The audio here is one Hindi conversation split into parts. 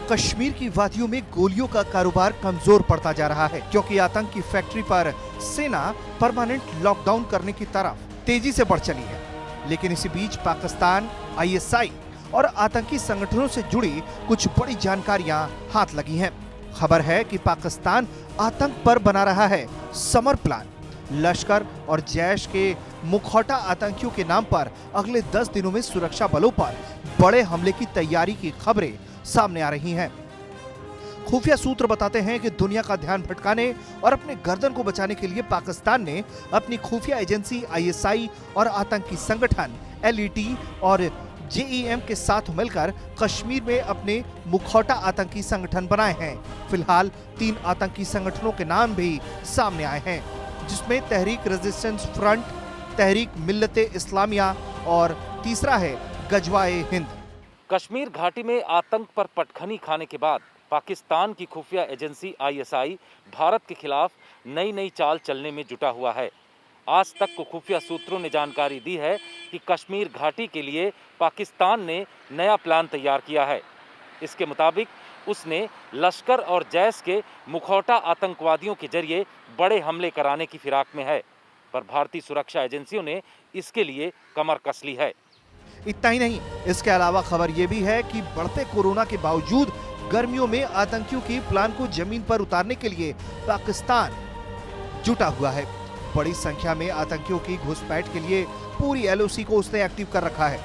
कश्मीर की वादियों में गोलियों का कारोबार कमजोर पड़ता जा रहा है, क्योंकि आतंक की फैक्ट्री पर सेना परमानेंट लॉकडाउन करने की तरफ तेजी से बढ़ चली है। लेकिन इसी बीच पाकिस्तान, आईएसआई और आतंकी संगठनों से जुड़ी कुछ बड़ी जानकारियां हाथ लगी हैं। खबर है कि पाकिस्तान आतंक पर बना रहा है समर प्लान। लश्कर और जैश के मुखौटा आतंकियों के नाम पर अगले 10 दिनों में सुरक्षा बलों पर बड़े हमले की तैयारी की खबरें सामने आ रही हैं। खुफिया सूत्र बताते हैं कि दुनिया का ध्यान भटकाने और अपने गर्दन को बचाने के लिए पाकिस्तान ने अपनी खुफिया एजेंसी आईएसआई और आतंकी संगठन एलईटी और जेईएम के साथ मिलकर कश्मीर में अपने मुखौटा आतंकी संगठन बनाए हैं। फिलहाल 3 आतंकी संगठनों के नाम भी सामने आए हैं, जिसमें तहरीक रेजिस्टेंस फ्रंट, तहरीक मिल्लते इस्लामिया और तीसरा है गजवाए हिंद। कश्मीर घाटी में आतंक पर पटखनी खाने के बाद पाकिस्तान की खुफिया एजेंसी आईएसआई भारत के खिलाफ नई नई चाल चलने में जुटा हुआ है। आज तक को खुफिया सूत्रों ने जानकारी दी है कि कश्मीर घाटी के लिए पाकिस्तान ने नया प्लान तैयार किया है। इसके मुताबिक उसने लश्कर और जैश के मुखौटा आतंकवादियों के जरिए बड़े हमले कराने की फिराक में है, पर भारतीय सुरक्षा एजेंसियों ने इसके लिए कमर कस ली है। इतना ही नहीं, इसके अलावा खबर यह भी है कि बढ़ते कोरोना के बावजूद गर्मियों में आतंकियों की प्लान को जमीन पर उतारने के लिए पाकिस्तान जुटा हुआ है। बड़ी संख्या में आतंकियों की घुसपैठ के लिए पूरी एलओसी को उसने एक्टिव कर रखा है।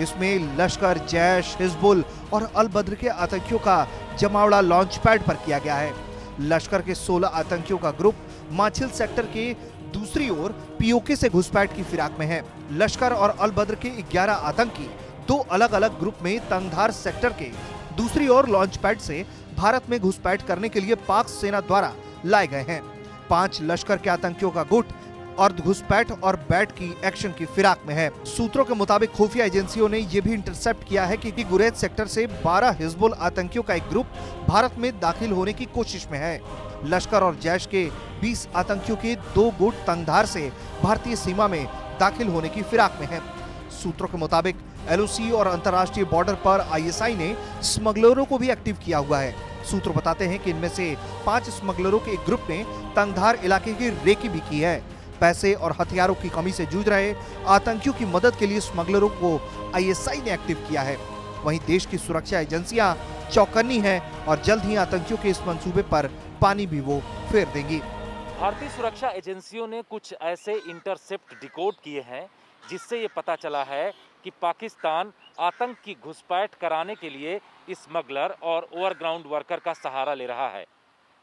इसमें लश्कर, जैश, हिजबुल और अल बद्र के आतंकियों का जमावड़ा लॉन्च पैड पर किया गया है। लश्कर के 16 आतंकियों का ग्रुप माछिल सेक्टर के दूसरी ओर पीओके से घुसपैठ की फिराक में है। लश्कर और अल बद्र के 11 आतंकी 2 अलग अलग ग्रुप में तंगधार सेक्टर के दूसरी ओर लॉन्च पैड से भारत में घुसपैठ करने के लिए पाक सेना द्वारा लाए गए हैं। 5 लश्कर के आतंकियों का गुट और घुसपैठ और बैट की एक्शन की फिराक में है। सूत्रों के मुताबिक खुफिया एजेंसियों ने यह भी इंटरसेप्ट किया है कि गुरेज सेक्टर से 12 हिजबुल आतंकियों का एक ग्रुप भारत में दाखिल होने की कोशिश में है। लश्कर और जैश के 20 आतंकियों के 2 गुट तंगधार से भारतीय सीमा में दाखिल होने की फिराक में है। सूत्रों के मुताबिक एलओसी और अंतर्राष्ट्रीय बॉर्डर पर आईएसआई ने स्मगलरों को भी एक्टिव किया हुआ है। सूत्र बताते हैं कि इनमें से 5 स्मगलरों के एक ग्रुप ने तंगधार इलाके की रेकी भी की है। पैसे और हथियारों की कमी से जूझ रहे आतंकियों की मदद के लिए स्मगलरों को आईएसआई ने एक्टिव किया है। वहीं देश की सुरक्षा एजेंसियां चौकन्नी हैं और जल्द ही आतंकियों के इस मंसूबे पर पानी भी वो फेर देंगी। भारतीय सुरक्षा एजेंसियों ने कुछ ऐसे इंटरसेप्ट डिकोड किए हैं जिससे ये पता चला है कि पाकिस्तान आतंक की घुसपैठ कराने के लिए स्मगलर और ओवरग्राउंड वर्कर का सहारा ले रहा है।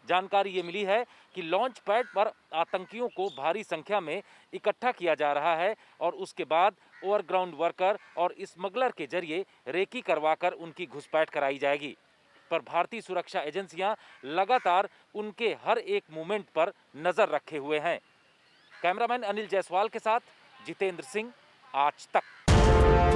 जानकारी ये मिली है कि लॉन्च पैड पर आतंकियों को भारी संख्या में इकट्ठा किया जा रहा है और उसके बाद ओवरग्राउंड वर्कर और स्मगलर के जरिए रेकी करवाकर उनकी घुसपैठ कराई जाएगी। पर भारतीय सुरक्षा एजेंसियां लगातार उनके हर एक मूवमेंट पर नजर रखे हुए हैं। कैमरामैन अनिल जायसवाल के साथ जितेंद्र सिंह, आज तक।